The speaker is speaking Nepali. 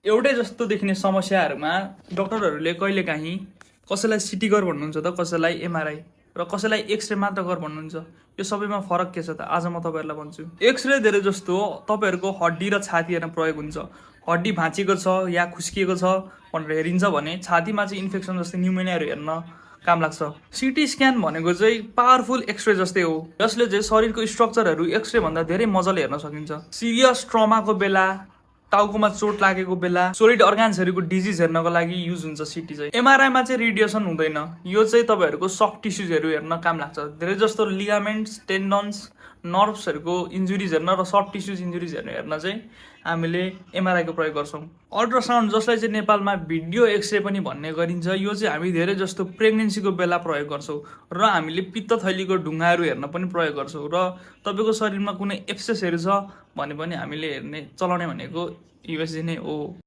एउटै जस्तो देखिने समस्याहरूमा डक्टरहरूले कहिलेकाहीँ कसैलाई सिटी गर भन्नुहुन्छ त कसैलाई एमआरआई र कसैलाई एक्सरे मात्र गर भन्नुहुन्छ। यो सबैमा फरक के छ त आज म तपाईँहरूलाई भन्छु। एक्सरे धेरै जस्तो तपाईँहरूको हड्डी र छाती हेर्न प्रयोग हुन्छ। हड्डी भाँचिएको छ या खुस्किएको छ भनेर हेरिन्छ भने छातीमा चाहिँ इन्फेक्सन जस्तै न्युमोनियाहरू हेर्न काम लाग्छ। सिटी स्क्यान भनेको चाहिँ पावरफुल एक्सरे जस्तै हो। यसले चाहिँ शरीरको स्ट्रक्चरहरू एक्सरे भन्दा धेरै मजाले हेर्न सकिन्छ। सिरियस ट्रमाको बेला, टाउकोमा चोट लागेको बेला, सोलिड अर्गान्सहरूको डिजिज हेर्नको लागि युज हुन्छ सिटी चाहिँ। एमआरआईमा चाहिँ रेडिएसन हुँदैन। यो चाहिँ तपाईँहरूको सफ्ट टिस्युजहरू हेर्न काम लाग्छ। धेरै जस्तो लिगामेन्ट्स, टेन्डन्स, नर्भ्सहरूको इन्जुरिज हेर्न र सफ्ट टिस्युज इन्जुरिजहरू हेर्न चाहिँ हामीले एमआरआईको प्रयोग गर्छौँ। अल्ट्रासाउन्ड जसलाई चाहिँ नेपालमा भिडियो एक्सरे पनि भन्ने गरिन्छ, यो चाहिँ हामी धेरै जस्तो प्रेग्नेन्सीको बेला प्रयोग गर्छौँ र हामीले पित्त थैलीको ढुङ्गाहरू हेर्न पनि प्रयोग गर्छौँ र तपाईँको शरीरमा कुनै एब्सेसहरू छ भने पनि हामीले हेर्ने चलाउने भनेको युएसजी नै हो।